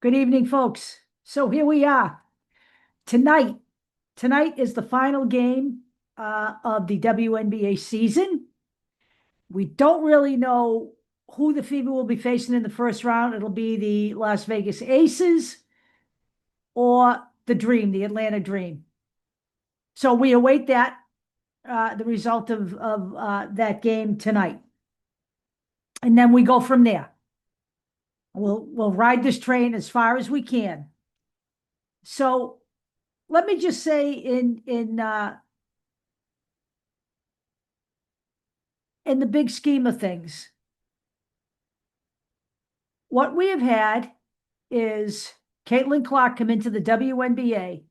Good evening, folks. So here we are tonight. Tonight is the final game of the WNBA season. We don't really know who the Fever will be facing in the first round. It'll be the Las Vegas Aces or the Dream, the Atlanta Dream. So we await the result of that game tonight, and then we go from there. We'll ride this train as far as we can. So let me just say in the big scheme of things, what we have had is Caitlin Clark come into the WNBA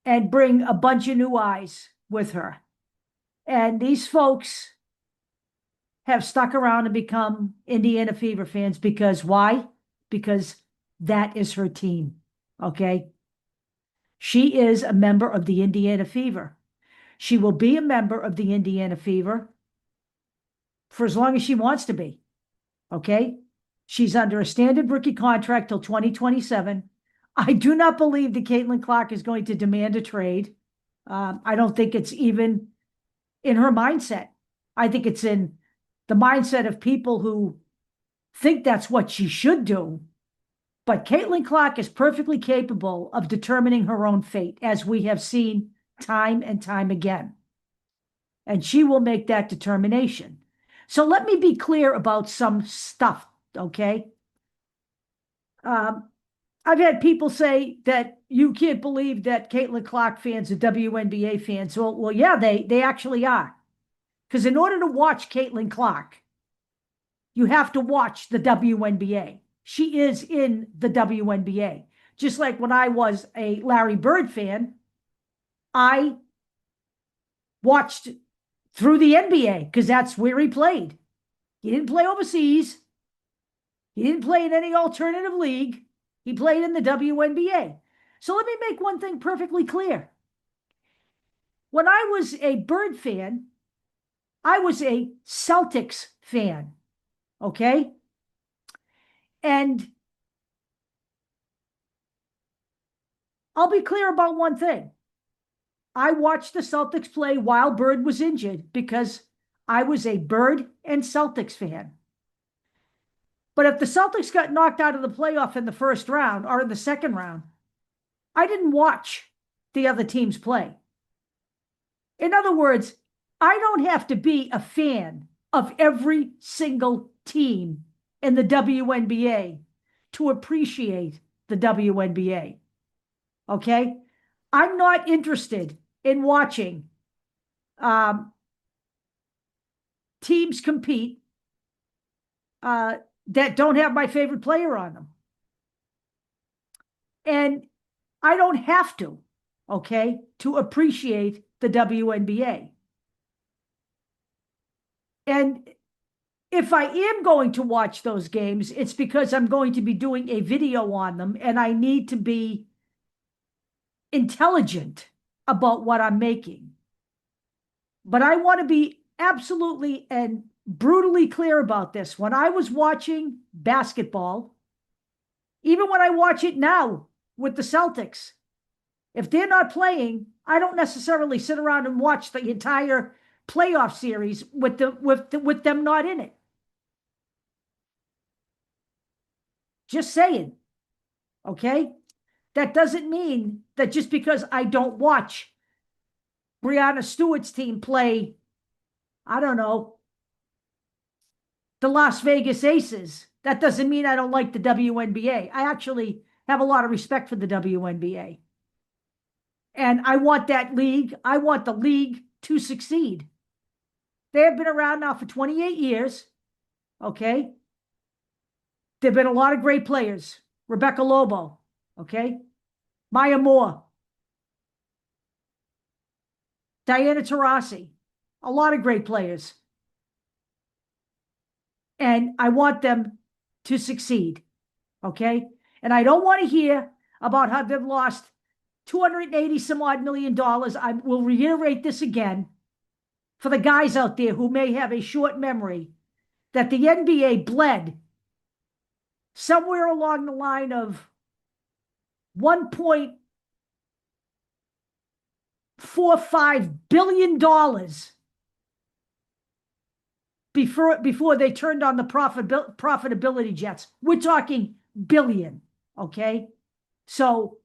and bring a bunch of new eyes with her. And these folks have stuck around and become Indiana Fever fans because why? Because that is her team, okay? She is a member of the Indiana Fever. She will be a member of the Indiana Fever for as long as she wants to be, okay? She's under a standard rookie contract till 2027. I do not believe that Caitlin Clark is going to demand a trade. I don't think it's even in her mindset. I think it's in the mindset of people who think that's what she should do. But Caitlin Clark is perfectly capable of determining her own fate, as we have seen time and time again. And she will make that determination. So let me be clear about some stuff, okay? I've had people say that you can't believe that Caitlin Clark fans are WNBA fans. Well, yeah, they actually are. Because in order to watch Caitlin Clark, you have to watch the WNBA. She is in the WNBA. Just like when I was a Larry Bird fan, I watched through the NBA because that's where he played. He didn't play overseas. He didn't play in any alternative league. He played in the WNBA. So let me make one thing perfectly clear. When I was a Bird fan, I was a Celtics fan, okay? And I'll be clear about one thing. I watched the Celtics play while Bird was injured because I was a Bird and Celtics fan. But if the Celtics got knocked out of the playoff in the first round or in the second round, I didn't watch the other teams play. In other words, I don't have to be a fan of every single team in the WNBA to appreciate the WNBA. Okay? I'm not interested in watching teams compete that don't have my favorite player on them. And I don't have to, okay, to appreciate the WNBA. And if I am going to watch those games, it's because I'm going to be doing a video on them and I need to be intelligent about what I'm making. But I want to be absolutely and brutally clear about this. When I was watching basketball, even when I watch it now with the Celtics, if they're not playing, I don't necessarily sit around and watch the entire playoff series with them not in it. Just saying, okay? That doesn't mean that just because I don't watch Breanna Stewart's team play, I don't know, the Las Vegas Aces, that doesn't mean I don't like the WNBA. I actually have a lot of respect for the WNBA. And I want that league, I want the league to succeed. They have been around now for 28 years, okay? There have been a lot of great players. Rebecca Lobo, okay? Maya Moore, Diana Taurasi, a lot of great players. And I want them to succeed, okay? And I don't want to hear about how they've lost $280 some odd million. I will reiterate this again for the guys out there who may have a short memory, that the NBA bled somewhere along the line of $1.45 billion before they turned on the profitability jets. We're talking billion, okay? So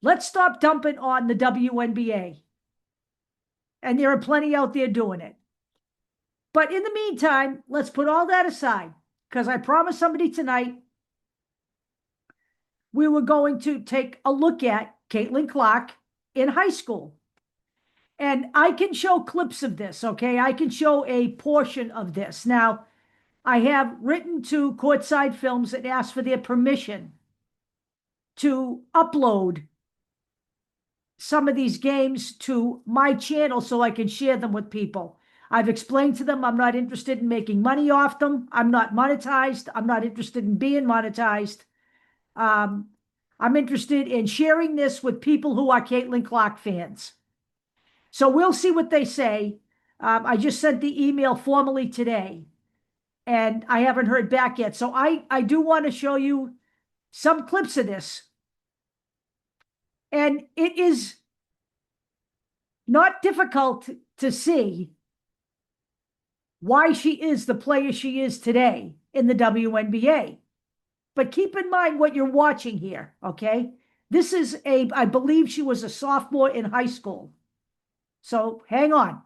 let's stop dumping on the WNBA. And there are plenty out there doing it. But in the meantime, let's put all that aside, because I promised somebody tonight we were going to take a look at Caitlin Clark in high school. And I can show clips of this, okay? I can show a portion of this. Now, I have written to Courtside Films and asked for their permission to upload some of these games to my channel so I can share them with people. I've explained to them I'm not interested in making money off them. I'm not monetized. I'm not interested in being monetized. I'm interested in sharing this with people who are Caitlin Clark fans. So we'll see what they say. I just sent the email formally today, and I haven't heard back yet. So I do want to show you some clips of this. And it is not difficult to see why she is the player she is today in the WNBA. But keep in mind what you're watching here, okay? This is I believe she was a sophomore in high school. So hang on.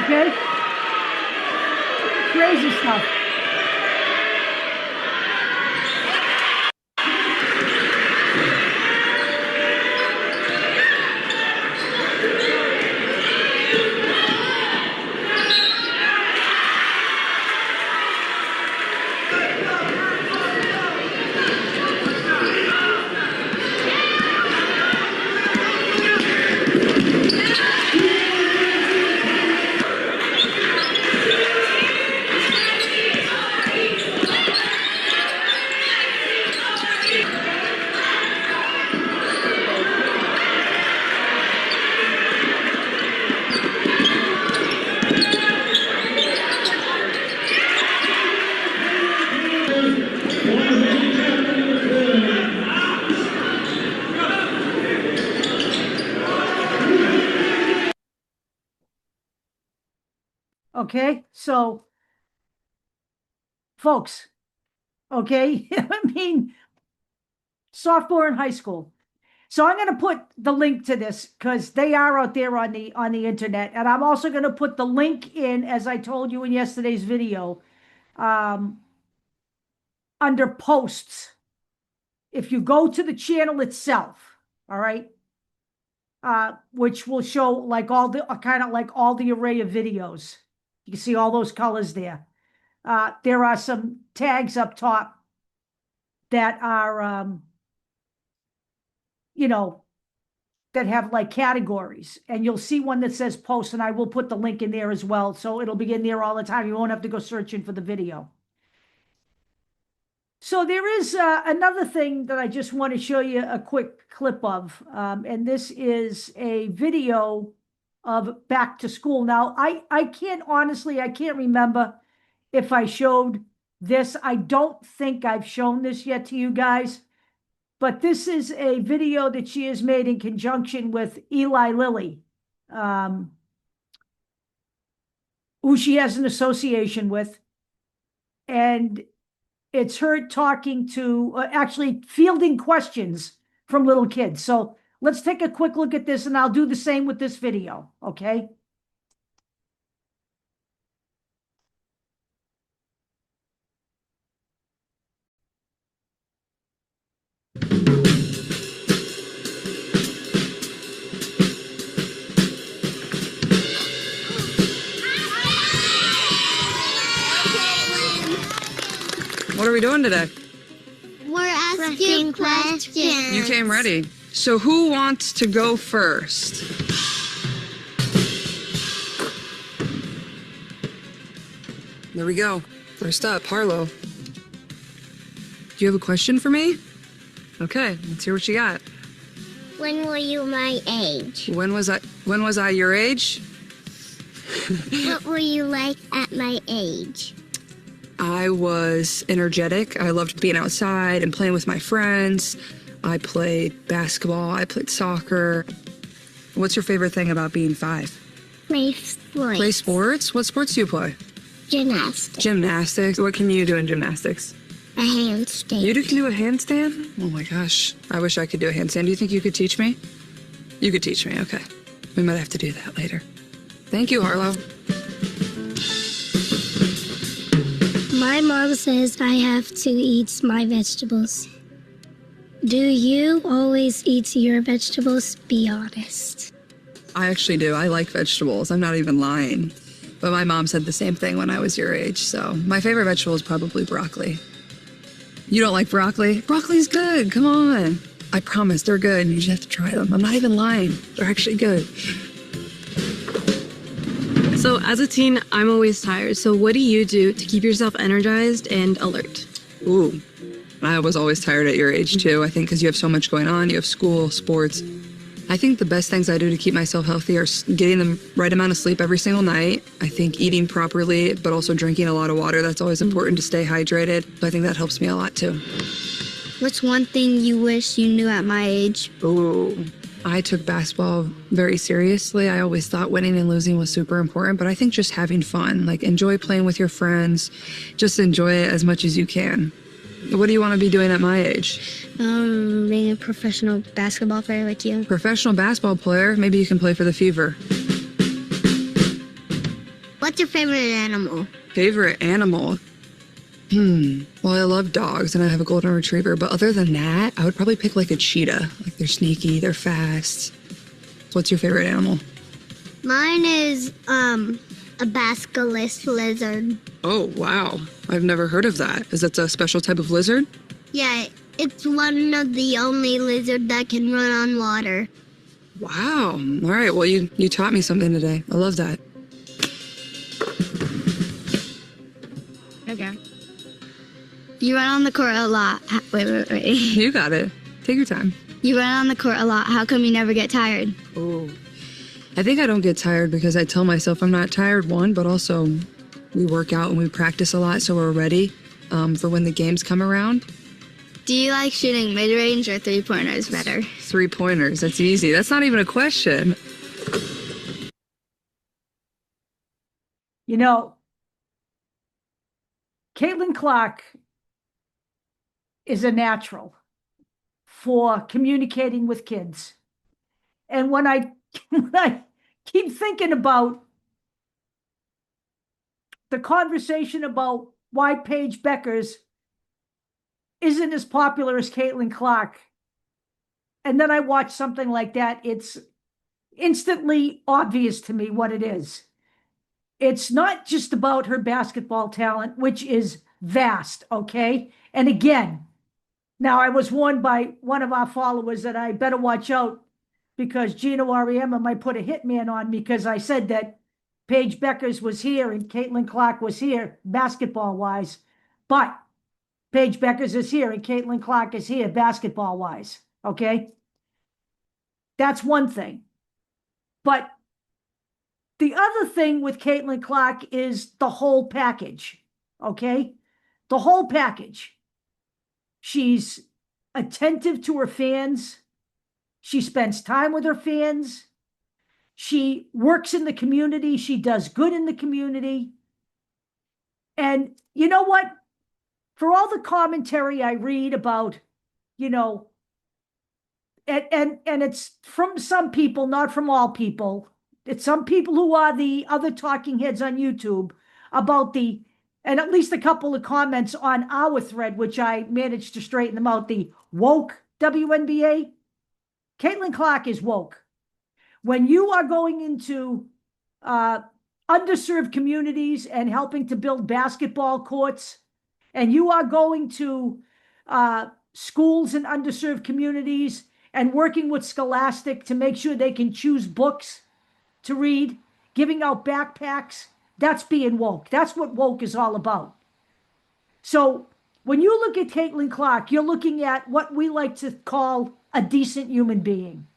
Okay? Crazy stuff. Okay, so folks, okay, I mean, sophomore in high school. So I'm going to put the link to this because they are out there on the internet, and I'm also going to put the link in, as I told you in yesterday's video, under posts. If you go to the channel itself, all right, which will show like all the kind of like all the array of videos. You can see all those colors there. There are some tags up top that are, you know, that have like categories, and you'll see one that says post, and I will put the link in there as well. So it'll be in there all the time. You won't have to go searching for the video. So there is another thing that I just want to show you a quick clip of, and this is a video of back to school. Now, I can't honestly, I can't remember if I showed this. I don't think I've shown this yet to you guys. But this is a video that she has made in conjunction with Eli Lilly, who she has an association with. And it's her talking to, actually fielding questions from little kids. So let's take a quick look at this, and I'll do the same with this video, okay? What are we doing today? We're asking questions. You came ready. So who wants to go first? There we go. First up, Harlow. Do you have a question for me? Okay, let's hear what you got. When were you my age? When was I your age? What were you like at my age? I was energetic. I loved being outside and playing with my friends. I played basketball. I played soccer. What's your favorite thing about being 5? Play sports. Play sports? What sports do you play? Gymnastics. Gymnastics. What can you do in gymnastics? A handstand. You can do a handstand? Oh my gosh. I wish I could do a handstand. Do you think you could teach me? You could teach me, okay. We might have to do that later. Thank you, Harlow. My mom says I have to eat my vegetables. Do you always eat your vegetables? Be honest. I actually do. I like vegetables. I'm not even lying. But my mom said the same thing when I was your age, so my favorite vegetable is probably broccoli. You don't like broccoli? Broccoli's good. Come on. I promise they're good. You just have to try them. I'm not even lying. They're actually good. So as a teen, I'm always tired. So what do you do to keep yourself energized and alert? Ooh, I was always tired at your age too. I think because you have so much going on. You have school, sports. I think the best things I do to keep myself healthy are getting the right amount of sleep every single night. I think eating properly, but also drinking a lot of water. That's always important to stay hydrated. So I think that helps me a lot too. What's one thing you wish you knew at my age? Ooh, I took basketball very seriously. I always thought winning and losing was super important, but I think just having fun, like enjoy playing with your friends, just enjoy it as much as you can. What do you want to be doing at my age? Being a professional basketball player like you. Professional basketball player? Maybe you can play for the Fever. What's your favorite animal? Favorite animal? Well, I love dogs and I have a golden retriever, but other than that, I would probably pick like a cheetah. Like they're sneaky, they're fast. What's your favorite animal? Mine is, a basilisk lizard. Oh, wow. I've never heard of that. Is that a special type of lizard? Yeah, it's one of the only lizards that can run on water. Wow. All right. Well, you taught me something today. I love that. Okay. You run on the court a lot. Wait. You got it. Take your time. You run on the court a lot. How come you never get tired? Oh. I think I don't get tired because I tell myself I'm not tired, one, but also we work out and we practice a lot so we're ready for when the games come around. Do you like shooting mid-range or three-pointers better? 3-pointers. That's easy. That's not even a question. You know, Caitlin Clark is a natural for communicating with kids. And when I keep thinking about the conversation about why Paige Beckers isn't as popular as Caitlin Clark, and then I watch something like that, it's instantly obvious to me what it is. It's not just about her basketball talent, which is vast, okay? And again, now I was warned by one of our followers that I better watch out because Gino Auriemma might put a hitman on me because I said that Paige Beckers was here and Caitlin Clark was here basketball-wise. But Paige Beckers is here and Caitlin Clark is here basketball-wise, okay? That's one thing. But the other thing with Caitlin Clark is the whole package, okay? The whole package. She's attentive to her fans. She spends time with her fans. She works in the community. She does good in the community. And you know what? For all the commentary I read about, you know, and it's from some people, not from all people. It's some people who are the other talking heads on YouTube about and at least a couple of comments on our thread, which I managed to straighten them out, the woke WNBA. Caitlin Clark is woke. When you are going into underserved communities and helping to build basketball courts, and you are going to schools in underserved communities and working with Scholastic to make sure they can choose books to read, giving out backpacks, that's being woke. That's what woke is all about. So when you look at Caitlin Clark, you're looking at what we like to call a decent human being.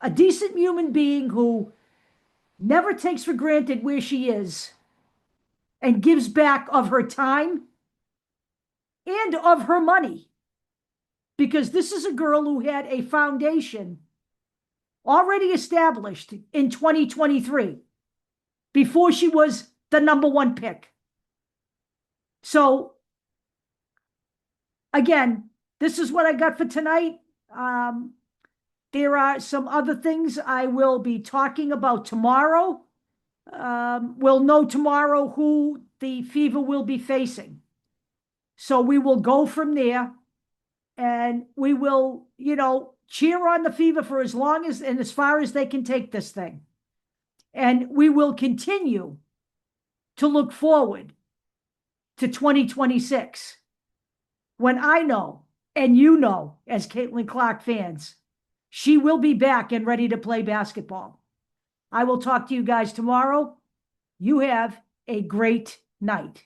A decent human being who never takes for granted where she is and gives back of her time and of her money. Because this is a girl who had a foundation already established in 2023 before she was the #1 pick. So again, this is what I got for tonight. There are some other things I will be talking about tomorrow. We'll know tomorrow who the Fever will be facing. So we will go from there, and we will, cheer on the Fever for as long as and as far as they can take this thing. And we will continue to look forward to 2026, when I know, and you know, as Caitlin Clark fans, she will be back and ready to play basketball. I will talk to you guys tomorrow. You have a great night.